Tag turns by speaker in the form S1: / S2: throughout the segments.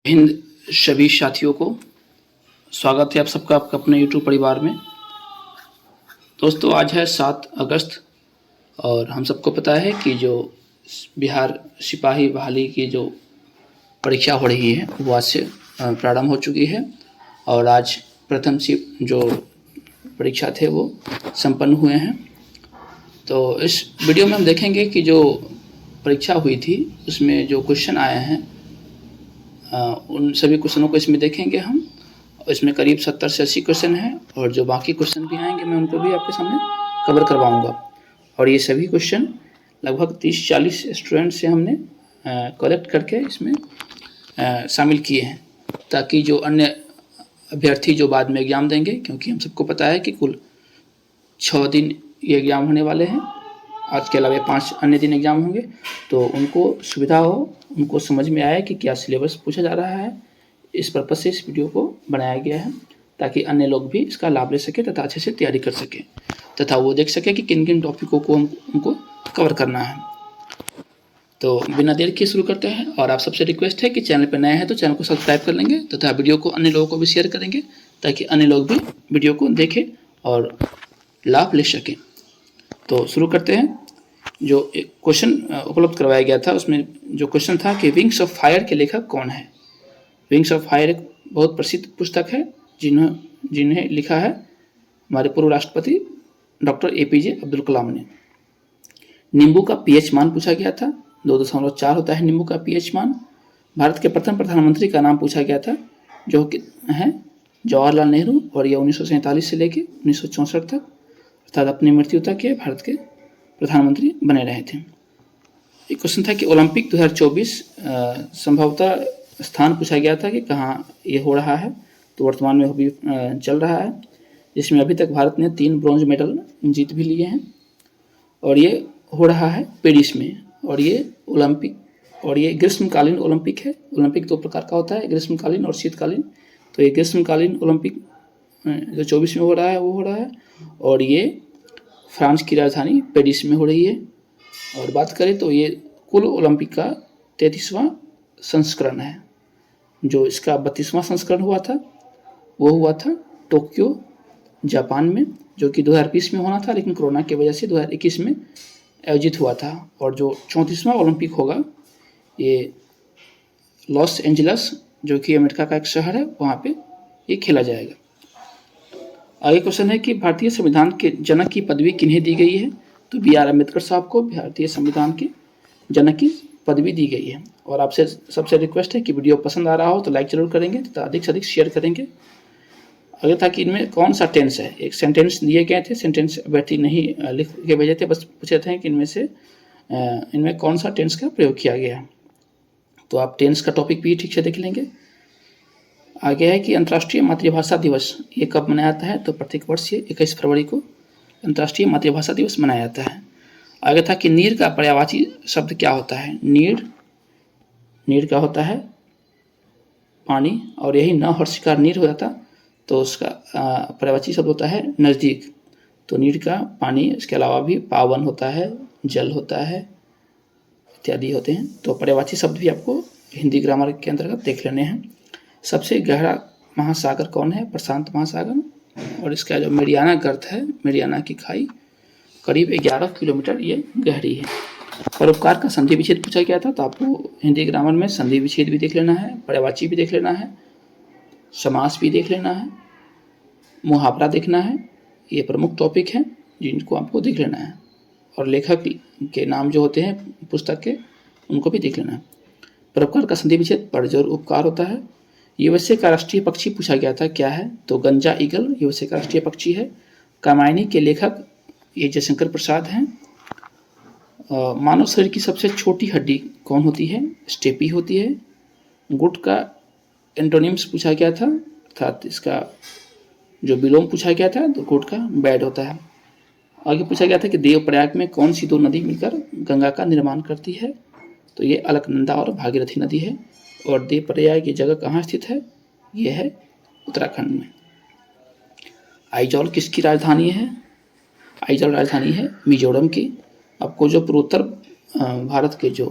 S1: हिंद सभी साथियों को स्वागत है आप सबका आपका अपने यूट्यूब परिवार में। दोस्तों आज है 7 अगस्त और हम सबको पता है कि जो बिहार सिपाही बहाली की जो परीक्षा हो रही है वो आज से प्रारंभ हो चुकी है और आज प्रथम जो परीक्षा थे वो संपन्न हुए हैं। तो इस वीडियो में हम देखेंगे कि जो परीक्षा हुई थी उसमें जो क्वेश्चन आए हैं उन सभी क्वेश्चनों को इसमें देखेंगे हम। इसमें करीब 70 से 80 क्वेश्चन हैं और जो बाकी क्वेश्चन भी आएंगे मैं उनको भी आपके सामने कवर करवाऊंगा। और ये सभी क्वेश्चन लगभग 30-40 स्टूडेंट से हमने कलेक्ट करके इसमें शामिल किए हैं ताकि जो अन्य अभ्यर्थी जो बाद में एग्ज़ाम देंगे, क्योंकि हम सबको पता है कि कुल 6 दिन ये एग्ज़ाम होने वाले हैं, आज के अलावा 5 अन्य दिन एग्ज़ाम होंगे, तो उनको सुविधा हो, उनको समझ में आए कि क्या सिलेबस पूछा जा रहा है। इस पर्पज़ से इस वीडियो को बनाया गया है ताकि अन्य लोग भी इसका लाभ ले सकें तथा अच्छे से तैयारी कर सकें तथा वो देख सकें कि किन किन टॉपिकों को उनको कवर करना है। तो बिना देर के शुरू करते हैं और आप सबसे रिक्वेस्ट है कि चैनल पर नए हैं तो चैनल को सब्सक्राइब कर लेंगे तथा वीडियो को अन्य लोगों को भी शेयर करेंगे ताकि अन्य लोग भी वीडियो को देखें और लाभ ले सकें। तो शुरू करते हैं। जो एक क्वेश्चन उपलब्ध करवाया गया था उसमें जो क्वेश्चन था कि विंग्स ऑफ फायर के लेखक कौन है। विंग्स ऑफ फायर एक बहुत प्रसिद्ध पुस्तक है जिन्हें लिखा है हमारे पूर्व राष्ट्रपति डॉक्टर APJ अब्दुल कलाम ने। नींबू का pH मान पूछा गया था, 2.4 होता है नींबू का pH मान। भारत के प्रथम प्रधानमंत्री का नाम पूछा गया था जो कि हैं जवाहरलाल नेहरू और यह 1947 से लेकर 1964 तक अर्थात अपनी मृत्यु तक ये भारत के प्रधानमंत्री बने रहे थे। एक क्वेश्चन था कि ओलंपिक 2024 संभवतः स्थान पूछा गया था कि कहाँ ये हो रहा है, तो वर्तमान में अभी चल रहा है, जिसमें अभी तक भारत ने 3 ब्रॉन्ज मेडल जीत भी लिए हैं और ये हो रहा है पेरिस में। और ये ग्रीष्मकालीन ओलंपिक है। ओलंपिक 2 प्रकार का होता है, ग्रीष्मकालीन और शीतकालीन। तो ये ग्रीष्मकालीन ओलंपिक जो 24 में हो रहा है वो हो रहा है और ये फ्रांस की राजधानी पेरिस में हो रही है। और बात करें तो ये कुल ओलंपिक का 33वां संस्करण है। जो इसका 32वां संस्करण हुआ था वो हुआ था टोक्यो जापान में, जो कि 2020 में होना था, लेकिन कोरोना की वजह से 2021 में आयोजित हुआ था। और जो 34वां ओलंपिक होगा ये लॉस एंजलस, जो कि अमेरिका का एक शहर है, वहाँ पे ये खेला जाएगा। आगे क्वेश्चन है कि भारतीय संविधान के जनक की पदवी किन्हें दी गई है। तो BR अम्बेडकर साहब को भारतीय संविधान के जनक की पदवी दी गई है। और आपसे सबसे रिक्वेस्ट है कि वीडियो पसंद आ रहा हो तो लाइक जरूर करेंगे तथा अधिक से अधिक शेयर करेंगे। आगे था कि इनमें कौन सा टेंस है। एक सेंटेंस दिए गए थे, सेंटेंस अभ्यर्थी नहीं लिख के भेजे थे, बस पूछे थे कि इनमें कौन सा टेंस का प्रयोग किया गया है। तो आप टेंस का टॉपिक भी ठीक से देख लेंगे। आगे है कि अंतर्राष्ट्रीय मातृभाषा दिवस ये कब मनाया जाता है। तो प्रत्येक वर्ष ये 21 फरवरी को अंतर्राष्ट्रीय मातृभाषा दिवस मनाया जाता है। आगे था कि नीर का पर्यायवाची शब्द क्या होता है। नीर का होता है पानी, और यही न हर्षिकार नीर हो जाता तो उसका पर्यायवाची शब्द होता है नज़दीक। तो नीर का पानी, इसके अलावा भी पावन होता है, जल होता है, इत्यादि होते हैं। तो पर्यायवाची शब्द भी आपको हिंदी ग्रामर के अंतर्गत देख लेने हैं। सबसे गहरा महासागर कौन है। प्रशांत महासागर। और इसका जो मेरियाना गर्त है, मेरियाना की खाई, करीब 11 किलोमीटर ये गहरी है। परोपकार का संधि विच्छेद पूछा गया था, तो आपको हिंदी ग्रामर में संधि विच्छेद भी देख लेना है, पर्यायवाची भी देख लेना है, समास भी देख लेना है, मुहावरा देखना है। ये प्रमुख टॉपिक हैं जिनको आपको देख लेना है। और लेखक के नाम जो होते हैं पुस्तक के, उनको भी देख लेना है। परोपकार का संधि विच्छेद परजोर उपकार होता है। यूएसए का राष्ट्रीय पक्षी पूछा गया था, क्या है। तो गंजा ईगल यूएसए का राष्ट्रीय पक्षी है। कामायनी के लेखक ये जयशंकर प्रसाद हैं। मानव शरीर की सबसे छोटी हड्डी कौन होती है। स्टेपी होती है। गुट का एंटोनिम्स पूछा गया था, अर्थात इसका जो विलोम पूछा गया था, तो गुट का बैड होता है। आगे पूछा गया था कि देवप्रयाग में कौन सी 2 नदी मिलकर गंगा का निर्माण करती है। तो ये अलकनंदा और भागीरथी नदी है। और देवप्रयाग ये जगह कहाँ स्थित है, ये है उत्तराखंड में। आइजॉल किसकी राजधानी है। आइजॉल राजधानी है मिजोरम की। आपको जो पूर्वोत्तर भारत के जो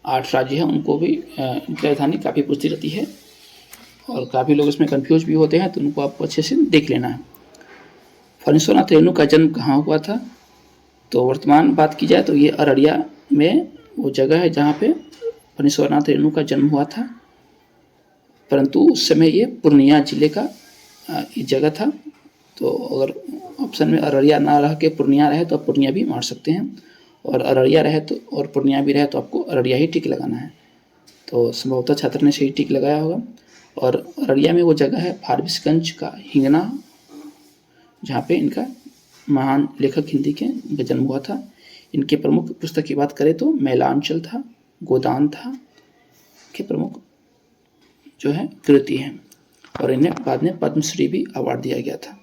S1: 8 राज्य हैं उनको भी इनकी राजधानी काफ़ी पूछती रहती है और काफ़ी लोग इसमें कन्फ्यूज भी होते हैं, तो उनको आपको अच्छे से देख लेना है। फणीश्वरनाथ रेणु का जन्म कहाँ हुआ था? तो वर्तमान बात की जाए तो ये अररिया में वो जगह है जहाँ पे फणीश्वरनाथ रेणु का जन्म हुआ था, परंतु उस समय ये पूर्णिया जिले का ये जगह था। तो अगर ऑप्शन में अररिया ना रह के पूर्णिया रहे तो आप पूर्णिया भी मार सकते हैं, और अररिया रहे तो और पूर्णिया भी रहे तो आपको अररिया ही टिक लगाना है। तो संभवतः छात्र ने सही टिक लगाया होगा। और अररिया में वो जगह है फारबिसगंज का हिंगना, जहाँ पे इनका महान लेखक हिंदी के इनका जन्म हुआ था। इनके प्रमुख पुस्तक की बात करें तो मैलांचल था, गोदान था के प्रमुख जो है कृति हैं, और इन्हें बाद में पद्मश्री भी अवार्ड दिया गया था।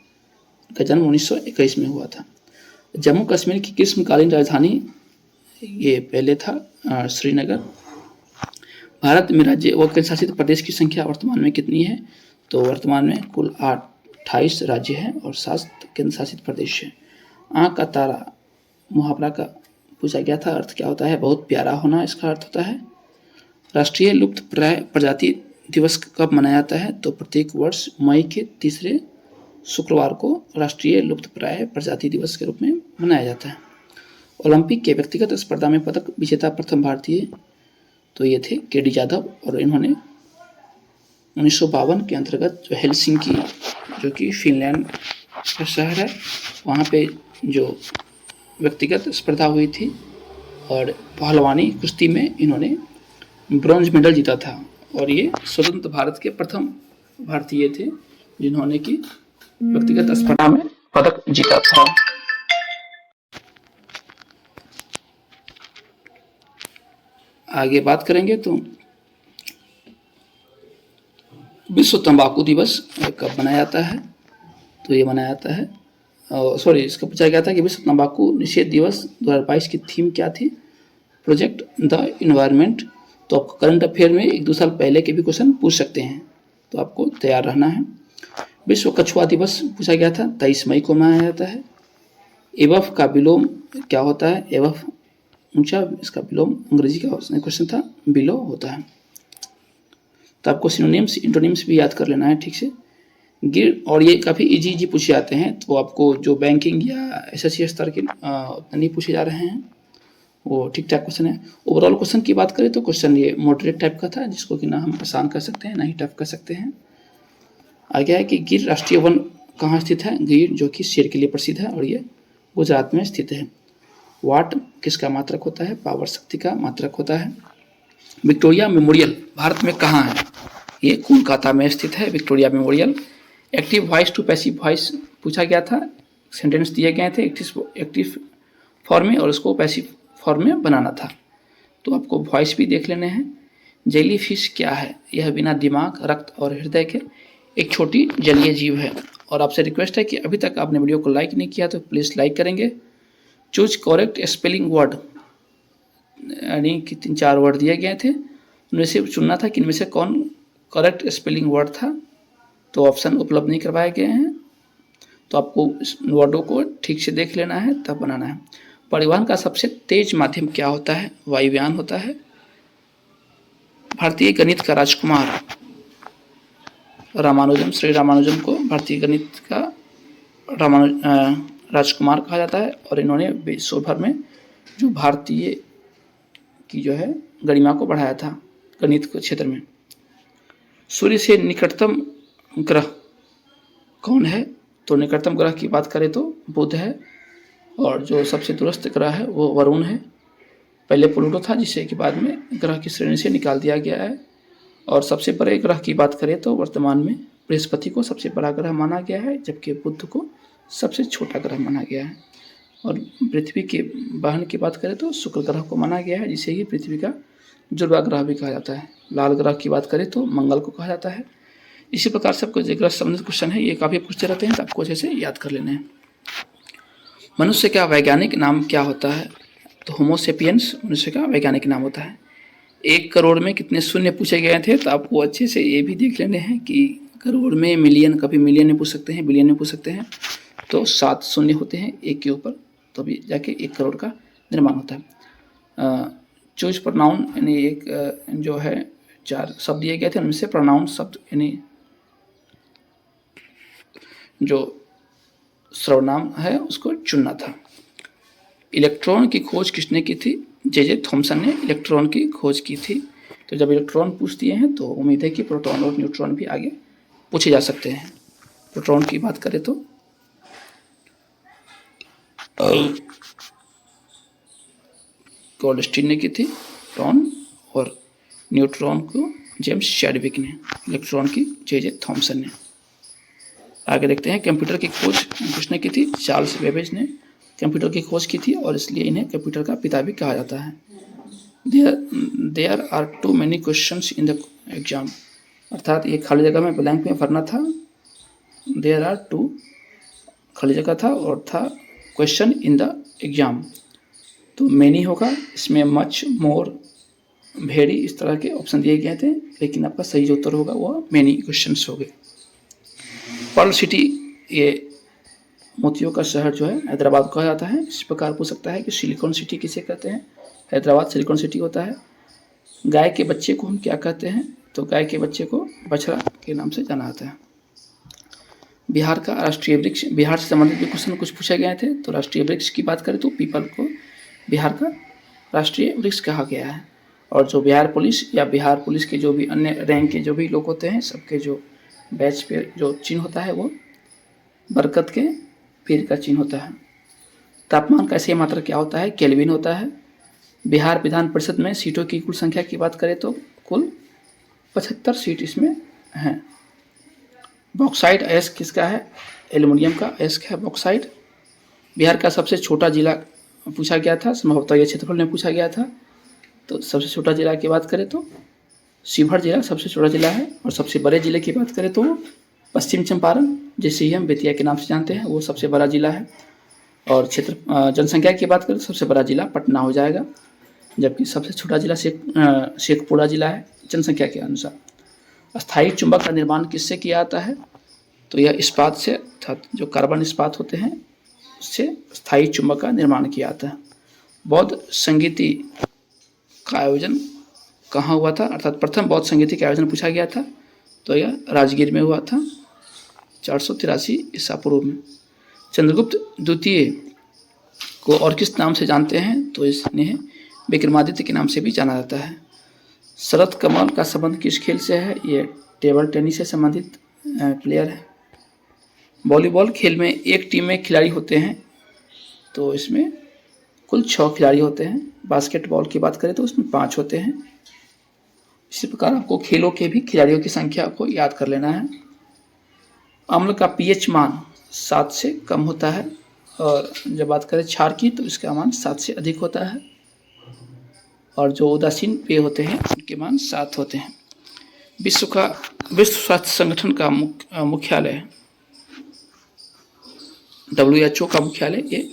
S1: इनका जन्म 1921 में हुआ था। जम्मू कश्मीर की ग्रीष्मकालीन राजधानी ये पहले था श्रीनगर। भारत में राज्य व केंद्र शासित प्रदेश की संख्या वर्तमान में कितनी है? तो वर्तमान में कुल 28 राज्य हैं और 7 केंद्र शासित प्रदेश हैं। आँख का तारा मुहावरा का पूछा गया था, अर्थ क्या होता है? बहुत प्यारा होना इसका अर्थ होता है। राष्ट्रीय लुप्तप्राय प्रजाति दिवस कब मनाया जाता है? तो प्रत्येक वर्ष मई के तीसरे शुक्रवार को राष्ट्रीय लुप्तप्राय प्रजाति दिवस के रूप में मनाया जाता है। ओलंपिक के व्यक्तिगत स्पर्धा में पदक विजेता प्रथम भारतीय तो ये थे के.डी. जाधव, और इन्होंने 1952 के अंतर्गत जो हेलसिंकी जो कि फिनलैंड का शहर है वहाँ पे जो व्यक्तिगत स्पर्धा हुई थी और पहलवानी कुश्ती में इन्होंने ब्रॉन्ज मेडल जीता था, और ये स्वतंत्र भारत के प्रथम भारतीय थे जिन्होंने कि व्यक्तिगत स्पर्धा में पदक जीता था। आगे बात करेंगे तो विश्व तंबाकू दिवस कब मनाया जाता है? तो ये मनाया जाता है इसका पूछा गया था कि विश्व तंबाकू निषेध दिवस 2022 की थीम क्या थी? Project the environment. तो आपको करंट अफेयर में 1-2 साल पहले के भी क्वेश्चन पूछ सकते हैं, तो आपको तैयार रहना है। विश्व कछुआ दिवस पूछा गया था, 23 मई को मनाया जाता है। एवफ का विलोम क्या होता है? एवफ ऊंचा, इसका विलोम अंग्रेजी का क्वेश्चन था, बिलो होता है। तो आपको सिनोनिम्स इंटोनिम्स भी याद कर लेना है ठीक से। गिर, और ये काफ़ी इजी पूछे जाते हैं, तो आपको जो बैंकिंग या एसएससी स्तर के नहीं पूछे जा रहे हैं वो ठीक ठाक क्वेश्चन है। ओवरऑल क्वेश्चन की बात करें तो क्वेश्चन ये मॉडरेट टाइप का था, जिसको कि ना हम आसान कर सकते हैं ना ही टफ कर सकते हैं। आगे है कि गिर राष्ट्रीय वन कहाँ स्थित है? गिर जो कि शेर के लिए प्रसिद्ध है और ये गुजरात में स्थित है। वाट किसका मात्रक होता है? पावर शक्ति का मात्रक होता है। विक्टोरिया मेमोरियल भारत में कहाँ है? ये कोलकाता में स्थित है Victoria Memorial. Active voice to passive voice पूछा गया था, सेंटेंस दिए गए थे एक्टिव फॉर्म में और उसको पैसिव फॉर्म में बनाना था, तो आपको वॉइस भी देख लेने हैं। जेली फिश क्या है? यह बिना दिमाग, रक्त और हृदय के एक छोटी जलीय जीव है। और आपसे रिक्वेस्ट है कि अभी तक आपने वीडियो को लाइक नहीं किया तो प्लीज़ लाइक करेंगे। चूज करेक्ट स्पेलिंग वर्ड, यानी कि 3-4 वर्ड दिए गए थे, उनमें से चुनना था कि इनमें से कौन करेक्ट स्पेलिंग वर्ड था, तो ऑप्शन उपलब्ध नहीं करवाए गए हैं, तो आपको इस वर्डों को ठीक से देख लेना है तब बनाना है। परिवहन का सबसे तेज माध्यम क्या होता है? वायुयान होता है। भारतीय गणित का राजकुमार रामानुजम, श्री रामानुजम को भारतीय गणित का राजकुमार कहा जाता है, और इन्होंने विश्व भर में जो भारतीय की जो है गरिमा को बढ़ाया था गणित के क्षेत्र में। सूर्य से निकटतम ग्रह कौन है? तो निकटतम ग्रह की बात करें तो बुध है, और जो सबसे दूरस्थ ग्रह है वो वरुण है। पहले प्लूटो था, जिसे कि बाद में ग्रह की श्रेणी से निकाल दिया गया है। और सबसे बड़े ग्रह की बात करें तो वर्तमान में बृहस्पति को सबसे बड़ा ग्रह माना गया है, जबकि बुध को सबसे छोटा ग्रह माना गया है। और पृथ्वी के वाहन की बात करें तो शुक्र ग्रह को माना गया है, जिसे ही पृथ्वी का जुड़वा ग्रह भी कहा जाता है। लाल ग्रह की बात करें तो मंगल को कहा जाता है। इसी प्रकार से आपको जो ग्रह संबंधित क्वेश्चन है ये काफ़ी पूछते रहते हैं, तो आपको जैसे याद कर लेने हैं। मनुष्य का वैज्ञानिक नाम क्या होता है? तो होमोसेपियंस मनुष्य का वैज्ञानिक नाम होता है। 1 करोड़ में कितने शून्य पूछे गए थे, तो आपको अच्छे से ये भी देख लेने हैं कि करोड़ में, मिलियन, कभी मिलियन में पूछ सकते हैं, बिलियन में पूछ सकते हैं, तो 7 शून्य होते हैं एक के ऊपर, तभी जाके 1 करोड़ का निर्माण होता है। चूज प्रोनाउन यानी एक जो है 4 शब्द दिए गए थे, उनमें से प्रोनाउन शब्द यानी जो सर्वनाम है उसको चुनना था। इलेक्ट्रॉन की खोज किसने की थी? जे थॉमसन ने इलेक्ट्रॉन की खोज की थी। तो जब इलेक्ट्रॉन पूछ दिए हैं तो उम्मीद है कि प्रोटॉन और न्यूट्रॉन भी आगे पूछे जा सकते हैं। प्रोटॉन की बात करें तो गोल्डस्टीन ने की थी प्रोटॉन, और न्यूट्रॉन को जेम्स चैडविक ने, इलेक्ट्रॉन की जे थॉमसन ने। आगे देखते हैं कंप्यूटर की खोज किसने की थी? चार्ल्स बेबेज ने कंप्यूटर की खोज की थी और इसलिए इन्हें कंप्यूटर का पिता भी कहा जाता है। There are too many questions in the exam, अर्थात ये खाली जगह में ब्लैंक में भरना था। देयर आर टू खाली जगह था और था क्वेश्चन इन द एग्जाम, तो मैनी होगा इसमें, मच, मोर, वेरी इस तरह के ऑप्शन दिए गए थे, लेकिन आपका सही जो उत्तर होगा वह मैनी क्वेश्चंस हो गए। पर्ल सिटी, ये मोतियों का शहर जो है हैदराबाद कहा जाता है। इस प्रकार पूछ सकता है कि सिलिकॉन सिटी किसे कहते हैं? हैदराबाद सिलिकॉन सिटी होता है। गाय के बच्चे को हम क्या कहते हैं? तो गाय के बच्चे को बछड़ा के नाम से जाना जाता है। बिहार का राष्ट्रीय वृक्ष, बिहार से संबंधित भी क्वेश्चन कुछ पूछे गए थे, तो राष्ट्रीय वृक्ष की बात करें तो पीपल को बिहार का राष्ट्रीय वृक्ष कहा गया है। और जो बिहार पुलिस या बिहार पुलिस के जो भी अन्य रैंक के जो भी लोग होते हैं, सबके जो बैच पे जो चिन्ह होता है वो बरकत के पेड़ का चिन्ह होता है। तापमान का ऐसी मात्रा क्या होता है? केल्विन होता है। बिहार विधान परिषद में सीटों की कुल संख्या की बात करें तो कुल 75 सीट इसमें हैं। बॉक्साइट अयस्क किसका है? एल्युमिनियम का अयस्क है बॉक्साइट। बिहार का सबसे छोटा जिला पूछा गया था, संभवतः ये क्षेत्रफल में पूछा गया था। तो सबसे छोटा जिला की बात करें तो शिवहर जिला सबसे छोटा जिला है, और सबसे बड़े जिले की बात करें तो पश्चिम चंपारण, जिसे ही हम बेतिया के नाम से जानते हैं, वो सबसे बड़ा जिला है। और क्षेत्र जनसंख्या की बात करें तो सबसे बड़ा जिला पटना हो जाएगा, जबकि सबसे छोटा जिला शेखपुरा जिला है जनसंख्या के अनुसार। स्थायी चुंबक का निर्माण किससे किया जाता है? तो यह इस्पात से, अर्थात जो कार्बन इस्पात होते हैं उससे स्थायी चुंबक का निर्माण किया जाता है। बौद्ध संगीति का आयोजन कहाँ हुआ था? अर्थात प्रथम बौद्ध संगीति का आयोजन पूछा गया था, तो यह राजगीर में हुआ था 483 ईसा पूर्व में। चंद्रगुप्त द्वितीय को और किस नाम से जानते हैं? तो इन्हें विक्रमादित्य के नाम से भी जाना जाता है। शरद कमल का संबंध किस खेल से है? ये टेबल टेनिस से संबंधित प्लेयर है। वॉलीबॉल खेल में एक टीम में खिलाड़ी होते हैं, तो इसमें कुल 6 खिलाड़ी होते हैं। बास्केटबॉल की बात करें तो उसमें 5 होते हैं। इसी प्रकार आपको खेलों के भी खिलाड़ियों की संख्या को याद कर लेना है। अम्ल का पीएच मान 7 से कम होता है, और जब बात करें क्षार की तो इसका मान 7 से अधिक होता है, और जो उदासीन पेय होते हैं उनके मान 7 होते हैं। विश्व स्वास्थ्य संगठन का मुख्यालय, WHO का मुख्यालय ये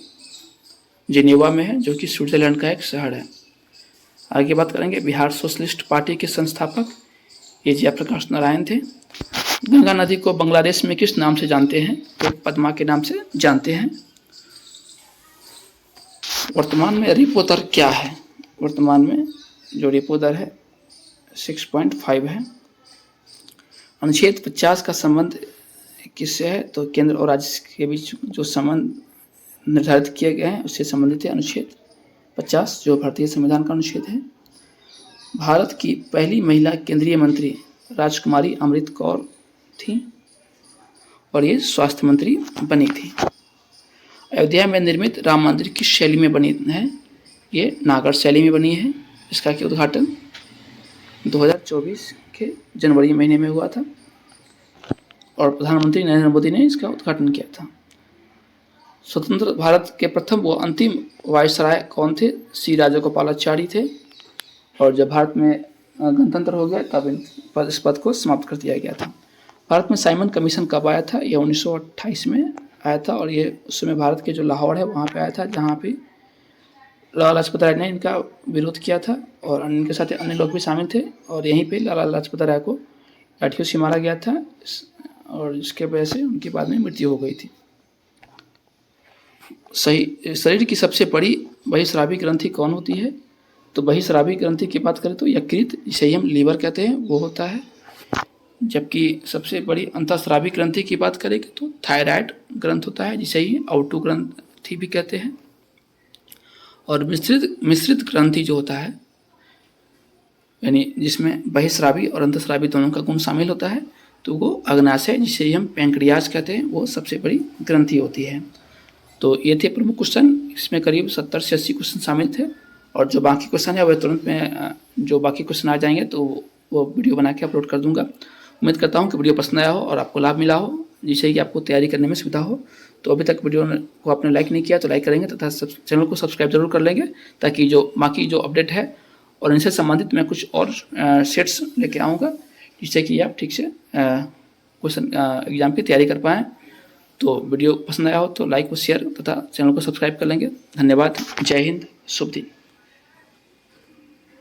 S1: जिनेवा में है, जो कि स्विट्जरलैंड का एक शहर है। आगे बात करेंगे बिहार सोशलिस्ट पार्टी के संस्थापक ये जयप्रकाश नारायण थे। गंगा नदी को बांग्लादेश में किस नाम से जानते हैं? तो पद्मा के नाम से जानते हैं। वर्तमान में रेपो दर क्या है? वर्तमान में जो रेपो दर है 6.5 है। अनुच्छेद 50 का संबंध किससे है? तो केंद्र और राज्य के बीच जो संबंध निर्धारित किए गए हैं उससे संबंधित है अनुच्छेद 50, जो भारतीय संविधान का अनुच्छेद है। भारत की पहली महिला केंद्रीय मंत्री राजकुमारी अमृत कौर थी, और ये स्वास्थ्य मंत्री बनी थी। अयोध्या में निर्मित राम मंदिर किस शैली में बनी है? ये नागर शैली में बनी है। इसका की उद्घाटन 2024 के जनवरी महीने में हुआ था, और प्रधानमंत्री नरेंद्र मोदी ने इसका उद्घाटन किया था। स्वतंत्र भारत के प्रथम व अंतिम वायसराय कौन थे? श्री राजगोपालाचारी थे, और जब भारत में गणतंत्र हो गया तब इस पद को समाप्त कर दिया गया था। भारत में साइमन कमीशन कब आया था? यह 1928 में आया था, और ये उस समय भारत के जो लाहौर है वहाँ पे आया था, जहाँ पे लाला लाजपत राय ने इनका विरोध किया था, और इनके साथ अन्य लोग भी शामिल थे, और यहीं पे लाला लाजपत राय को लाठियों से मारा गया था, और इसके वजह से उनकी बाद में मृत्यु हो गई थी। शरीर की सबसे बड़ी बहिस्रावी ग्रंथि कौन होती है? तो बहिस्रावी ग्रंथि की बात करें तो यकृत, जिसे ही हम लीवर कहते हैं, वो होता है। जबकि सबसे बड़ी अंतःस्रावी ग्रंथि की बात करें तो थायराइड ग्रंथ होता है, जिसे ही आउटो ग्रंथि भी कहते हैं। और मिश्रित ग्रंथि जो होता है, यानी जिसमें बहिस्रावी और अंतःस्रावी दोनों का गुण शामिल होता है, तो वो अग्नाशय, जिसे हम पैंक्रियाज कहते हैं, वो सबसे बड़ी ग्रंथि होती है। तो ये थे प्रमुख क्वेश्चन। इसमें करीब 70 से 80 क्वेश्चन शामिल थे, और जो बाकी क्वेश्चन है वह तुरंत में जो बाकी क्वेश्चन आ जाएंगे तो वो वीडियो बना के अपलोड कर दूंगा। उम्मीद करता हूँ कि वीडियो पसंद आया हो और आपको लाभ मिला हो, जिससे कि आपको तैयारी करने में सुविधा हो। तो अभी तक वीडियो को आपने लाइक नहीं किया तो लाइक करेंगे तथा चैनल को सब्सक्राइब जरूर कर लेंगे, ताकि जो बाकी जो अपडेट है और इनसे संबंधित मैं कुछ और सेट्स लेके आऊँगा, जिससे कि आप ठीक से क्वेश्चन एग्जाम की तैयारी कर पाएँ। तो वीडियो पसंद आया हो तो लाइक और शेयर तथा चैनल को सब्सक्राइब कर लेंगे। धन्यवाद। जय हिंद। शुभ दिन।